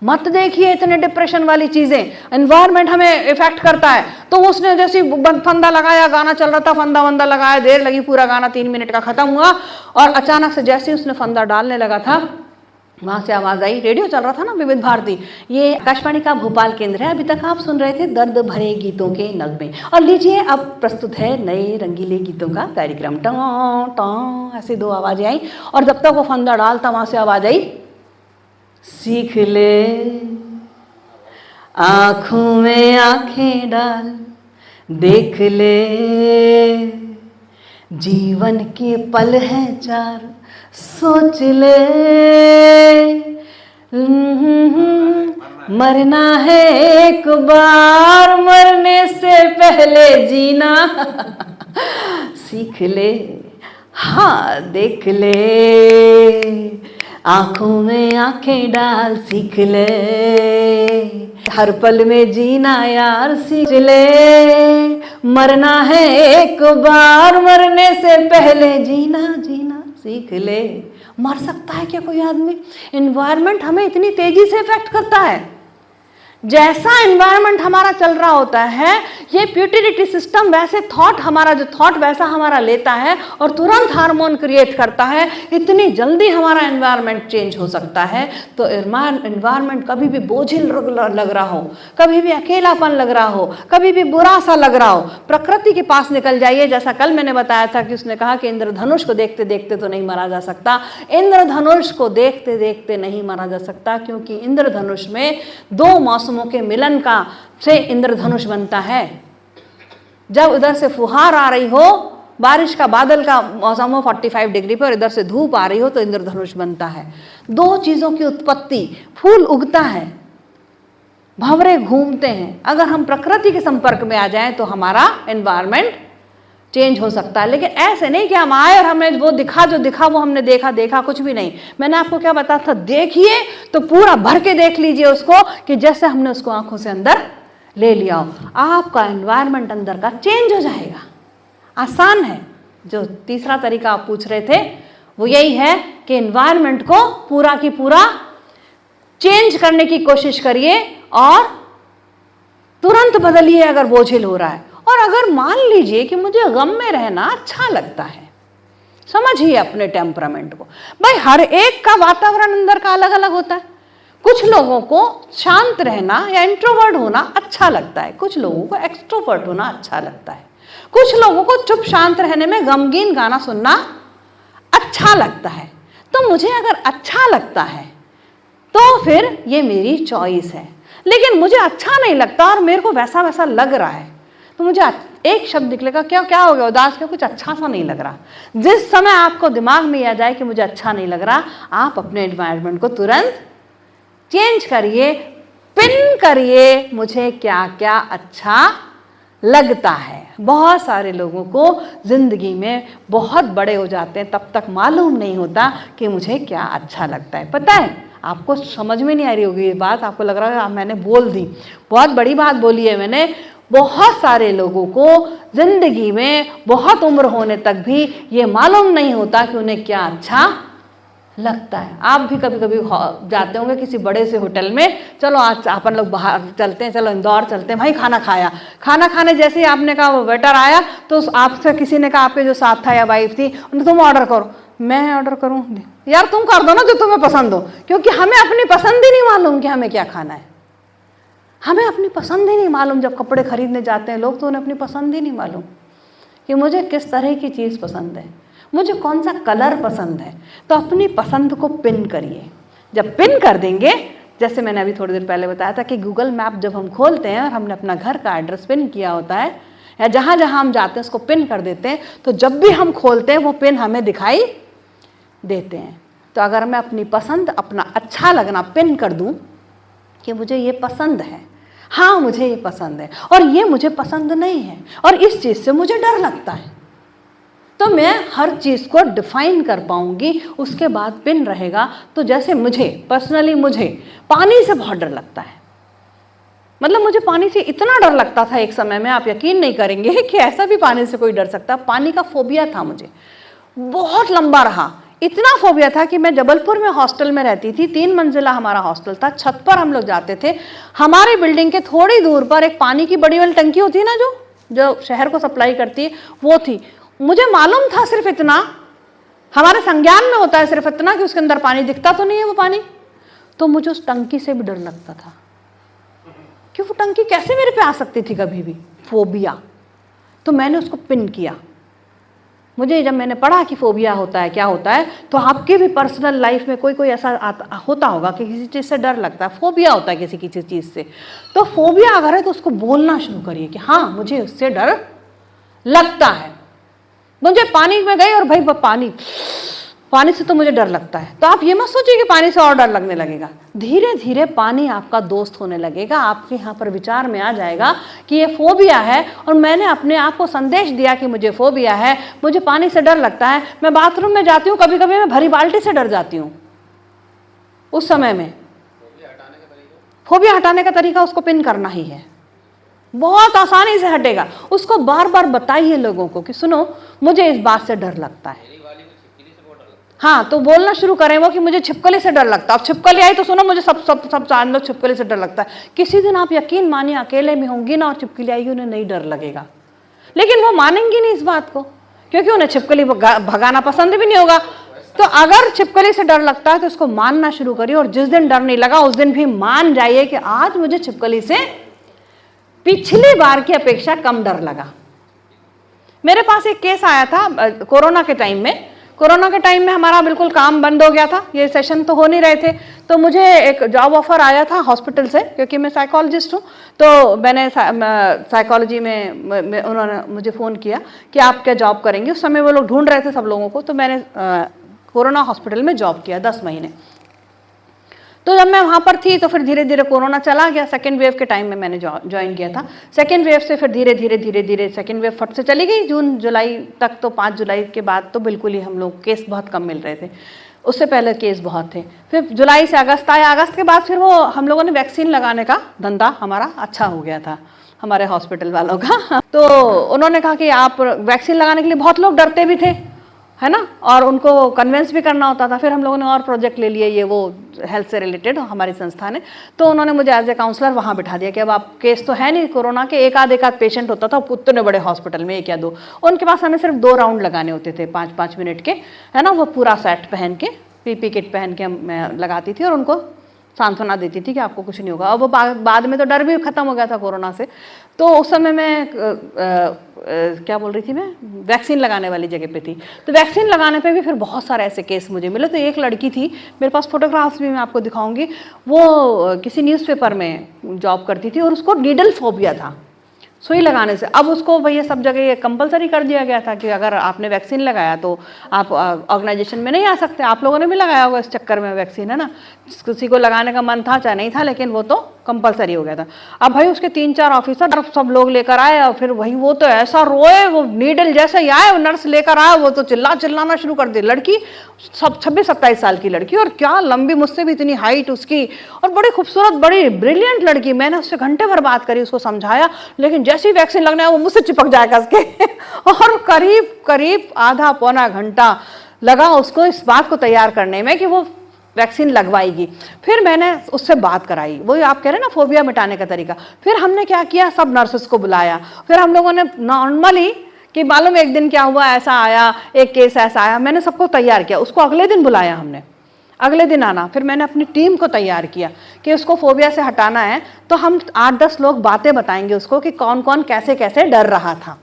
मत देखिए इतने डिप्रेशन वाली चीजें। एनवायरनमेंट हमें इफेक्ट करता है। तो उसने जैसे फंदा लगाया, गाना चल रहा था, फंदा वंदा लगाया, देर लगी, पूरा गाना 3 मिनट का खत्म हुआ, और अचानक से जैसे उसने फंदा डालने लगा था, वहां से आवाज आई, रेडियो चल रहा था ना विविध भारती, ये आकाशवाणी का भोपाल केंद्र है। अभी तक आप सुन रहे थे दर्द भरे गीतों के नगमे, और लीजिए अब प्रस्तुत है नए रंगीले गीतों का कार्यक्रम। टॉ टॉ ऐसे 2 आवाजें आई, और जब तक वो फंदा डालता वहां से आवाज आई, सीख ले आंखों में आंखें डाल, देख ले जीवन के पल हैं 4, सोच ले मरना है एक बार, मरने से पहले जीना सीख ले, हाँ देख ले आंखों में आंखें डाल, सीख ले हर पल में जीना यार, सीख ले मरना है एक बार, मरने से पहले जीना जीना सीख ले। मर सकता है क्या कोई आदमी? एनवायरनमेंट हमें इतनी तेजी से इफेक्ट करता है। जैसा एनवायरनमेंट हमारा चल रहा होता है, ये प्यूटिलिटी सिस्टम वैसे थॉट, हमारा जो थॉट वैसा हमारा लेता है और तुरंत हार्मोन क्रिएट करता है। इतनी जल्दी हमारा एनवायरनमेंट चेंज हो सकता है। तो एनवायरनमेंट कभी भी बोझिल लग रहा हो, कभी भी अकेलापन लग रहा हो, कभी भी बुरा सा लग रहा हो, प्रकृति के पास निकल जाइए। जैसा कल मैंने बताया था कि उसने कहा कि इंद्रधनुष को देखते देखते तो नहीं मरा जा सकता। इंद्रधनुष को देखते देखते नहीं मरा जा सकता, क्योंकि इंद्रधनुष में 2 मौसम के मिलन का से इंद्रधनुष बनता है। जब उधर से फुहार आ रही हो, बारिश का बादल का मौसम हो 45 डिग्री पे, और इधर से धूप आ रही हो, तो इंद्रधनुष बनता है। 2 चीजों की उत्पत्ति, फूल उगता है, भंवरे घूमते हैं। अगर हम प्रकृति के संपर्क में आ जाएं तो हमारा एनवायरनमेंट चेंज हो सकता है। लेकिन ऐसे नहीं कि हम आए और हमें वो दिखा, जो दिखा वो हमने देखा, कुछ भी नहीं। मैंने आपको क्या बताया था, देखिए तो पूरा भर के देख लीजिए उसको, कि जैसे हमने उसको आंखों से अंदर ले लिया हो। आपका एनवायरनमेंट अंदर का चेंज हो जाएगा। आसान है। जो तीसरा तरीका आप पूछ रहे थे वो यही है कि एनवायरनमेंट को पूरा की पूरा चेंज करने की कोशिश करिए और तुरंत बदलिए अगर बोझिल हो रहा है। और अगर मान लीजिए कि मुझे गम में रहना अच्छा लगता है, समझिए अपने टेम्परामेंट को। भाई हर एक का वातावरण अंदर का अलग अलग होता है। कुछ लोगों को शांत रहना या इंट्रोवर्ट होना अच्छा लगता है, कुछ लोगों को एक्सट्रोवर्ट होना अच्छा लगता है, कुछ लोगों को चुप शांत रहने में गमगीन गाना सुनना अच्छा लगता है। तो मुझे अगर अच्छा लगता है तो फिर ये मेरी चॉइस है। लेकिन मुझे अच्छा नहीं लगता और मेरे को वैसा वैसा लग रहा है, तो मुझे एक शब्द निकलेगा, क्या हो गया उदास, क्या कुछ अच्छा सा नहीं लग रहा। जिस समय आपको दिमाग में आ जाए कि मुझे अच्छा नहीं लग रहा, आप अपने एनवायरनमेंट को तुरंत चेंज करिए, पिन करिए मुझे क्या क्या अच्छा लगता है। बहुत सारे लोगों को जिंदगी में बहुत बड़े हो जाते हैं, तब तक मालूम नहीं होता कि मुझे क्या अच्छा लगता है। पता है, आपको समझ में नहीं आ रही होगी ये बात, आपको लग रहा है मैंने बोल दी, बहुत बड़ी बात बोली है मैंने। बहुत सारे लोगों को जिंदगी में बहुत उम्र होने तक भी ये मालूम नहीं होता कि उन्हें क्या अच्छा लगता है। आप भी कभी कभी जाते होंगे किसी बड़े से होटल में, चलो आज अपन लोग बाहर चलते हैं, चलो इंदौर चलते हैं, भाई खाना खाया। खाना खाने जैसे ही आपने कहा, वो वेटर आया तो आपसे किसी ने कहा, आपके जो साथ था या वाइफ थी, तुम ऑर्डर करो। मैं ऑर्डर करूं? यार तुम कर दो ना जो तुम्हें पसंद हो, क्योंकि हमें अपनी पसंद ही नहीं मालूम कि हमें क्या खाना है। हमें अपनी पसंद ही नहीं मालूम। जब कपड़े खरीदने जाते हैं लोग, तो उन्हें अपनी पसंद ही नहीं मालूम कि मुझे किस तरह की चीज़ पसंद है, मुझे कौन सा कलर पसंद है। तो अपनी पसंद को पिन करिए। जब पिन कर देंगे, जैसे मैंने अभी थोड़ी देर पहले बताया था कि गूगल मैप जब हम खोलते हैं और हमने अपना घर का एड्रेस पिन किया होता है, या जहाँ जहाँ हम जाते हैं उसको पिन कर देते हैं, तो जब भी हम खोलते हैं वो पिन हमें दिखाई देते हैं। तो अगर मैं अपनी पसंद, अपना अच्छा लगना पिन कर दूँ कि मुझे ये पसंद है, हाँ मुझे ये पसंद है, और ये मुझे पसंद नहीं है, और इस चीज़ से मुझे डर लगता है, तो मैं हर चीज़ को डिफाइन कर पाऊंगी। उसके बाद पिन रहेगा। तो जैसे मुझे पर्सनली, मुझे पानी से बहुत डर लगता है। मतलब मुझे पानी से इतना डर लगता था एक समय में, आप यकीन नहीं करेंगे कि ऐसा भी पानी से कोई डर सकता। पानी का फोबिया था मुझे, बहुत लंबा रहा। इतना फोबिया था कि मैं जबलपुर में हॉस्टल में रहती थी, 3 मंजिला हमारा हॉस्टल था, छत पर हम लोग जाते थे। हमारी बिल्डिंग के थोड़ी दूर पर एक पानी की बड़ी वाली टंकी होती है ना, जो शहर को सप्लाई करती है, वो थी। मुझे मालूम था सिर्फ इतना, हमारे संज्ञान में होता है सिर्फ इतना कि उसके अंदर पानी दिखता तो नहीं है वो पानी, तो मुझे उस टंकी से भी डर लगता था कि वो टंकी कैसे मेरे पे आ सकती थी कभी भी, फोबिया। तो मैंने उसको पिन किया। मुझे जब मैंने पढ़ा कि फोबिया होता है, क्या होता है, तो आपके भी पर्सनल लाइफ में कोई ऐसा होता होगा कि किसी चीज़ से डर लगता है, फोबिया होता है किसी चीज़ से। तो फोबिया अगर है तो उसको बोलना शुरू करिए कि हाँ मुझे उससे डर लगता है। मुझे पानी में गई और भाई पानी से तो मुझे डर लगता है, तो आप ये मत सोचिए कि पानी से और डर लगने लगेगा। धीरे धीरे पानी आपका दोस्त होने लगेगा, आपके यहाँ पर विचार में आ जाएगा कि ये फोबिया है, और मैंने अपने आप को संदेश दिया कि मुझे फोबिया है, मुझे पानी से डर लगता है। मैं बाथरूम में जाती हूँ, कभी कभी मैं भरी बाल्टी से डर जाती हूँ। उस समय में फोबिया हटाने का तरीका उसको पिन करना ही है, बहुत आसानी से हटेगा। उसको बार बार बताइए लोगों को कि सुनो मुझे इस बात से डर लगता है। हाँ, तो बोलना शुरू करें वो कि मुझे छिपकली से डर लगता है। अब छिपकली आई तो सुनो मुझे सब जान लो छिपकली से डर लगता है। किसी दिन आप यकीन मानिए अकेले में होंगी ना और छिपकली आएगी, उन्हें नहीं डर लगेगा, लेकिन वो मानेंगी नहीं इस बात को, क्योंकि उन्हें छिपकली भगाना पसंद भी नहीं होगा। तो अगर छिपकली से डर लगता है तो उसको मानना शुरू करिए, और जिस दिन डर नहीं लगा उस दिन भी मान जाइए कि आज मुझे छिपकली से पिछली बार की अपेक्षा कम डर लगा। मेरे पास एक केस आया था कोरोना के टाइम में। कोरोना के टाइम में हमारा बिल्कुल काम बंद हो गया था, ये सेशन तो हो नहीं रहे थे, तो मुझे एक जॉब ऑफर आया था हॉस्पिटल से, क्योंकि मैं साइकोलॉजिस्ट हूँ। तो मैंने साइकोलॉजी में उन्होंने मुझे फ़ोन किया कि आप क्या जॉब करेंगे। उस समय वो लोग ढूंढ रहे थे सब लोगों को, तो मैंने कोरोना हॉस्पिटल में जॉब किया 10 महीने। तो जब मैं वहाँ पर थी तो फिर धीरे धीरे कोरोना चला गया। सेकेंड वेव के टाइम में मैंने ज्वाइन किया था। सेकेंड वेव से फिर धीरे धीरे सेकेंड वेव फट से चली गई जून जुलाई तक। तो 5 जुलाई के बाद तो बिल्कुल ही हम लोग केस बहुत कम मिल रहे थे, उससे पहले केस बहुत थे। फिर जुलाई से अगस्त आया, अगस्त के बाद फिर वो हम लोगों ने वैक्सीन लगाने का धंधा हमारा अच्छा हो गया था, हमारे हॉस्पिटल वालों का। तो उन्होंने कहा कि आप वैक्सीन लगाने के लिए, बहुत लोग डरते भी थे, है ना, और उनको कन्विंस भी करना होता था। फिर हम लोगों ने और प्रोजेक्ट ले लिए, ये वो हेल्थ से रिलेटेड हमारी संस्था ने। तो उन्होंने मुझे एज ए काउंसलर वहाँ बिठा दिया कि अब आप, केस तो है नहीं कोरोना के, एक आध पेशेंट होता था उतने बड़े हॉस्पिटल में, 1 या 2, उनके पास हमें सिर्फ 2 राउंड लगाने होते थे 5-5 मिनट के, है ना। वो पूरा सेट पहन के, पीपी किट पहन के मैं लगाती थी और उनको सांत्वना देती थी कि आपको कुछ नहीं होगा। और वो बाद में तो डर भी खत्म हो गया था कोरोना से। तो उस समय मैं क्या बोल रही थी, मैं वैक्सीन लगाने वाली जगह पे थी। तो वैक्सीन लगाने पे भी फिर बहुत सारे ऐसे केस मुझे मिले। तो एक लड़की थी, मेरे पास फोटोग्राफ्स भी मैं आपको दिखाऊंगी, वो किसी न्यूज़पेपर में जॉब करती थी और उसको नीडल फोबिया था, सुई लगाने से। अब उसको भैया सब जगह ये कंपलसरी कर दिया गया था कि अगर आपने वैक्सीन लगाया तो आप ऑर्गेनाइजेशन में नहीं आ सकते। आप लोगों ने भी लगाया होगा इस चक्कर में वैक्सीन, है ना। किसी को लगाने का मन था चाहे नहीं था, लेकिन वो तो कंपलसरी हो गया था। अब भाई उसके 3-4 ऑफिसर सब लोग लेकर आए, और फिर वही वो तो ऐसा रोए, वो नीडल जैसे ही आए, वो नर्स लेकर आए, वो तो चिल्लाना शुरू कर दी। लड़की 26-27 साल की लड़की, और क्या लंबी, मुझसे भी इतनी हाइट उसकी, और बड़ी खूबसूरत, बड़ी ब्रिलियंट लड़की। मैंने उससे घंटे भर बात करी, उसको समझाया, लेकिन जैसे ही वैक्सीन लगने आया वो मुझसे चिपक जाएगा उसके और करीब आधा पौना घंटा लगा उसको इस बात को तैयार करने में कि वो वैक्सीन लगवाएगी। फिर मैंने उससे बात कराई, वही आप कह रहे हैं ना फोबिया मिटाने का तरीका। फिर हमने क्या किया, सब नर्सेस को बुलाया। फिर हम लोगों ने नॉर्मली, कि मालूम एक दिन क्या हुआ, ऐसा आया, एक केस ऐसा आया, मैंने सबको तैयार किया। उसको अगले दिन बुलाया हमने, अगले दिन आना। फिर मैंने अपनी टीम को तैयार किया कि उसको फोबिया से हटाना है, तो हम 8-10 लोग बातें बताएंगे उसको कि कौन कौन कैसे कैसे डर रहा था।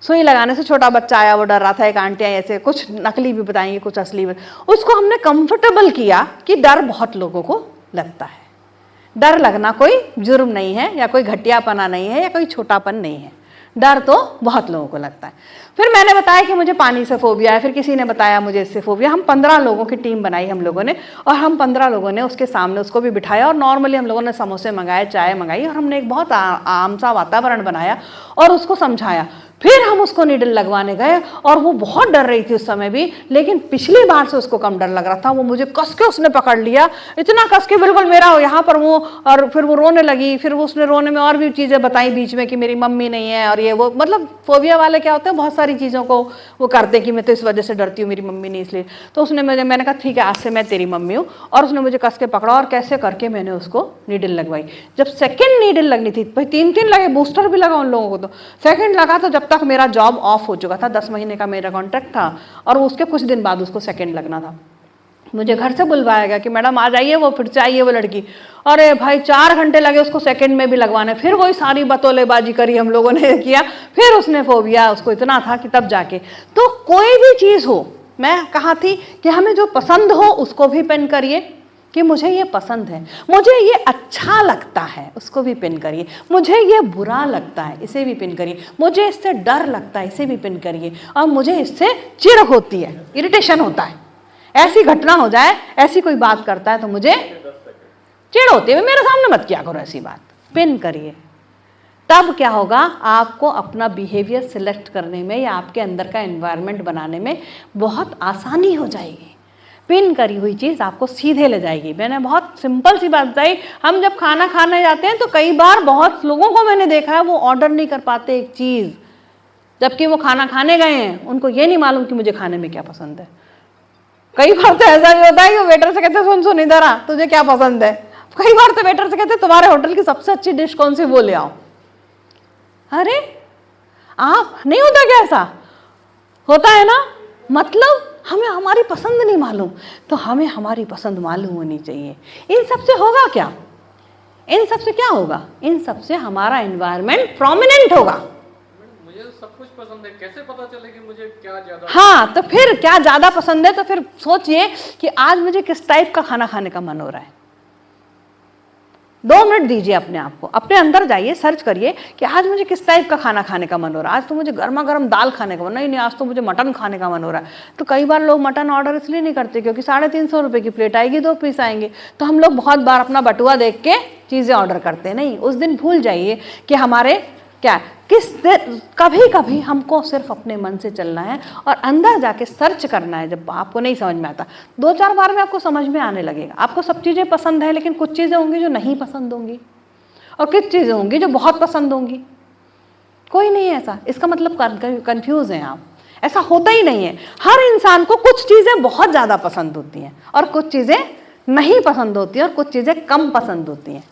सुई लगाने से छोटा बच्चा आया, वो डर रहा था, एक आंटी आई, ऐसे कुछ नकली भी बताएंगे, कुछ असली भी। उसको हमने कंफर्टेबल किया कि डर बहुत लोगों को लगता है, डर लगना कोई जुर्म नहीं है, या कोई घटियापना नहीं है, या कोई छोटापन नहीं है, डर तो बहुत लोगों को लगता है। फिर मैंने बताया कि मुझे पानी से फोबिया है, फिर किसी ने बताया मुझे इससे फोबिया। हम 15 लोगों की टीम बनाई हम लोगों ने, और हम 15 लोगों ने उसके सामने उसको भी बिठाया, और नॉर्मली हम लोगों ने समोसे मंगाए, चाय मंगाई, और हमने एक बहुत आम सा वातावरण बनाया और उसको समझाया। फिर हम उसको नीडल लगवाने गए और वो बहुत डर रही थी उस समय भी, लेकिन पिछली बार से उसको कम डर लग रहा था। वो मुझे कस के उसने पकड़ लिया, इतना कस के बिल्कुल मेरा यहाँ पर वो, और फिर वो रोने लगी। फिर वो उसने रोने में और भी चीज़ें बताई बीच में कि मेरी मम्मी नहीं है और ये वो, मतलब फोबिया वाले क्या होते हैं, बहुत सारी चीज़ों को वो करते कि मैं तो इस वजह से डरती हूँ, मेरी मम्मी नहीं इसलिए। तो उसने मैंने कहा ठीक है आज से मैं तेरी मम्मी हूँ, और उसने मुझे कस के पकड़ा और कैसे करके मैंने उसको नीडल लगवाई। जब सेकेंड नीडल लगनी थी, भाई 3 लगे, बूस्टर भी लगा उन लोगों को, तो सेकेंड लगा तो जब तक मेरा जॉब ऑफ हो चुका था, 10 महीने का मेरा कॉन्ट्रैक्ट था, और उसके कुछ दिन बाद उसको सेकेंड लगना था। मुझे घर से बुलवाया गया कि मैडम आ जाइए, वो फिर से आई है वो लड़की। अरे भाई 4 घंटे लगे उसको सेकंड में भी लगवाने, फिर वही सारी बतौलेबाजी करी हम लोगों ने किया, फिर उसने फोबिया उसको इतना था कि तब जाके। तो कोई भी चीज़ हो, मैं कहा थी कि हमें जो पसंद हो उसको भी पिन करिए कि मुझे ये पसंद है, मुझे ये अच्छा लगता है, उसको भी पिन करिए। मुझे ये बुरा लगता है, इसे भी पिन करिए। मुझे इससे डर लगता है, इसे भी पिन करिए। और मुझे इससे चिढ़ होती है, इरिटेशन होता है, ऐसी घटना हो जाए, ऐसी कोई बात करता है तो मुझे चिढ़ होती है, मेरे सामने मत किया करो ऐसी बात, पिन करिए। तब क्या होगा, आपको अपना बिहेवियर सिलेक्ट करने में या आपके अंदर का एनवायरनमेंट बनाने में बहुत आसानी हो जाएगी। पिन करी हुई चीज़ आपको सीधे ले जाएगी। मैंने बहुत सिंपल सी बात बताई, हम जब खाना खाने जाते हैं तो कई बार बहुत लोगों को मैंने देखा है वो ऑर्डर नहीं कर पाते एक चीज़, जबकि वो खाना खाने गए हैं, उनको ये नहीं मालूम कि मुझे खाने में क्या पसंद है। कई बार तो ऐसा भी होता है कि वेटर से कहते सुन सुन इधर आ, तुझे क्या पसंद है। कई बार तो वेटर से कहते तुम्हारे होटल की सबसे अच्छी डिश कौन सी, वो ले आओ। अरे आप नहीं होता क्या, ऐसा होता है ना। मतलब हमें हमारी पसंद नहीं मालूम, तो हमें हमारी पसंद मालूम होनी चाहिए। इन सब से होगा क्या, इन सब से क्या होगा, इन सब से हमारा एनवायरनमेंट प्रोमिनेंट होगा। मुझे सब कुछ पसंद है, कैसे पता चले कि मुझे क्या ज्यादा। हाँ, तो फिर क्या ज्यादा पसंद है, तो फिर सोचिए कि आज मुझे किस टाइप का खाना खाने का मन हो रहा है। 2 मिनट दीजिए अपने आप को, अपने अंदर जाइए, सर्च करिए कि आज मुझे किस टाइप का खाना खाने का मन हो रहा है। आज तो मुझे गर्मा गर्म दाल खाने का मन, नहीं आज तो मुझे मटन खाने का मन हो रहा है। तो कई बार लोग मटन ऑर्डर इसलिए नहीं करते क्योंकि 350 रुपये की प्लेट आएगी, 2 पीस आएंगे। तो हम लोग बहुत बार अपना बटुआ देख के चीज़ें ऑर्डर करते हैं। नहीं, उस दिन भूल जाइए कि हमारे क्या कभी कभी हमको सिर्फ अपने मन से चलना है और अंदर जाके सर्च करना है। जब आपको नहीं समझ में आता, 2-4 बार में आपको समझ में आने लगेगा। आपको सब चीज़ें पसंद है, लेकिन कुछ चीज़ें होंगी जो नहीं पसंद होंगी और कुछ चीज़ें होंगी जो बहुत पसंद होंगी। कोई नहीं है ऐसा, इसका मतलब कंफ्यूज हैं आप, ऐसा होता ही नहीं है। हर इंसान को कुछ चीज़ें बहुत ज़्यादा पसंद होती हैं और कुछ चीज़ें नहीं पसंद होती हैं और कुछ चीज़ें कम पसंद होती हैं।